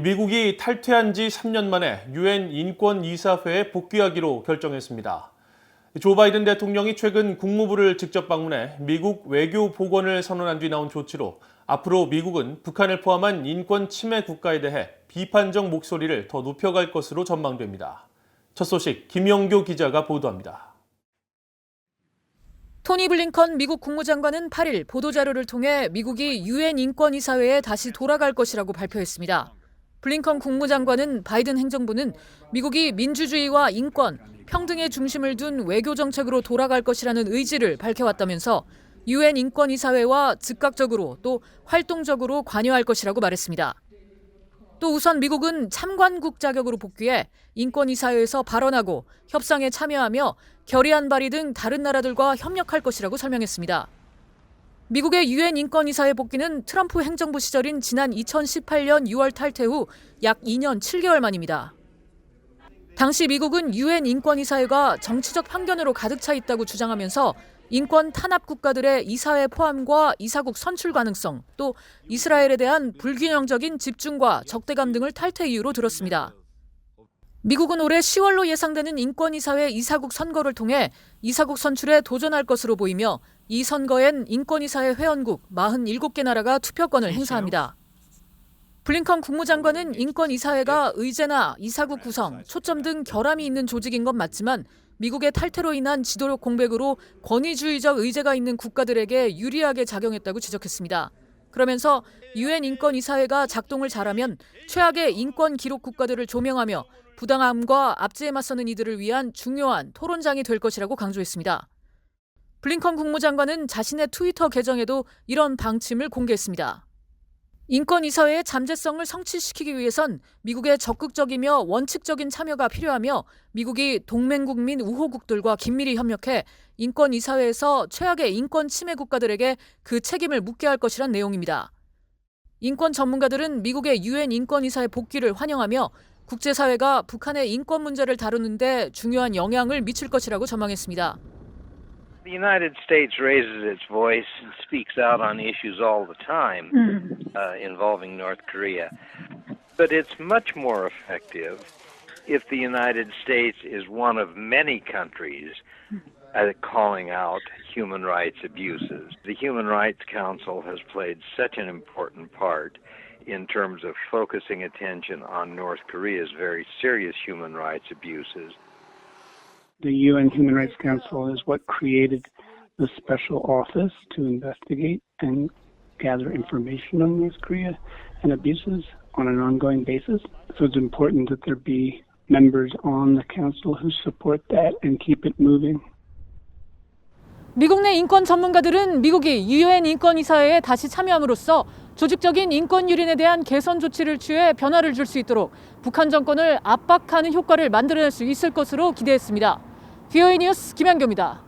미국이 탈퇴한 지 3년 만에 유엔 인권이사회에 복귀하기로 결정했습니다. 조 바이든 대통령이 최근 국무부를 직접 방문해 미국 외교 복원을 선언한 뒤 나온 조치로 앞으로 미국은 북한을 포함한 인권 침해 국가에 대해 비판적 목소리를 더 높여갈 것으로 전망됩니다. 첫 소식 김영교 기자가 보도합니다. 토니 블링컨 미국 국무장관은 8일 보도자료를 통해 미국이 유엔 인권이사회에 다시 돌아갈 것이라고 발표했습니다. 블링컨 국무장관은 바이든 행정부는 미국이 민주주의와 인권, 평등의 중심을 둔 외교 정책으로 돌아갈 것이라는 의지를 밝혀왔다면서 유엔 인권이사회와 즉각적으로 또 활동적으로 관여할 것이라고 말했습니다. 또 우선 미국은 참관국 자격으로 복귀해 인권이사회에서 발언하고 협상에 참여하며 결의안 발의 등 다른 나라들과 협력할 것이라고 설명했습니다. 미국의 유엔 인권이사회 복귀는 트럼프 행정부 시절인 지난 2018년 6월 탈퇴 후 약 2년 7개월 만입니다. 당시 미국은 유엔 인권이사회가 정치적 편견으로 가득 차 있다고 주장하면서 인권 탄압 국가들의 이사회 포함과 이사국 선출 가능성, 또 이스라엘에 대한 불균형적인 집중과 적대감 등을 탈퇴 이유로 들었습니다. 미국은 올해 10월로 예상되는 인권이사회 이사국 선거를 통해 이사국 선출에 도전할 것으로 보이며 이 선거엔 인권이사회 회원국 47개 나라가 투표권을 행사합니다. 블링컨 국무장관은 인권이사회가 의제나 이사국 구성, 초점 등 결함이 있는 조직인 건 맞지만 미국의 탈퇴로 인한 지도력 공백으로 권위주의적 의제가 있는 국가들에게 유리하게 작용했다고 지적했습니다. 그러면서 유엔 인권이사회가 작동을 잘하면 최악의 인권 기록 국가들을 조명하며 부당함과 압제에 맞서는 이들을 위한 중요한 토론장이 될 것이라고 강조했습니다. 블링컨 국무장관은 자신의 트위터 계정에도 이런 방침을 공개했습니다. 인권이사회의 잠재성을 성취시키기 위해선 미국의 적극적이며 원칙적인 참여가 필요하며 미국이 동맹국 민 우호국들과 긴밀히 협력해 인권이사회에서 최악의 인권 침해 국가들에게 그 책임을 묻게 할 것이란 내용입니다. 인권 전문가들은 미국의 유엔 인권이사회 복귀를 환영하며 국제사회가 북한의 인권 문제를 다루는 데 중요한 영향을 미칠 것이라고 전망했습니다. The United States raises its voice and speaks out on issues all the time involving North Korea. But it's much more effective if the United States is one of many countries calling out human rights abuses. The Human Rights Council has played such an important part in terms of focusing attention on North Korea's very serious human rights abuses. The UN Human Rights Council is what created the special office to investigate and gather information on North Korea and abuses on an ongoing basis. So it's important that there be members on the council who support that and keep it moving. 미국 내 인권 전문가들은 미국이 유엔 인권이사회에 다시 참여함으로써 조직적인 인권 유린에 대한 개선 조치를 취해 변화를 줄 수 있도록 북한 정권을 압박하는 효과를 만들어낼 수 있을 것으로 기대했습니다. VOA 뉴스 김현교입니다.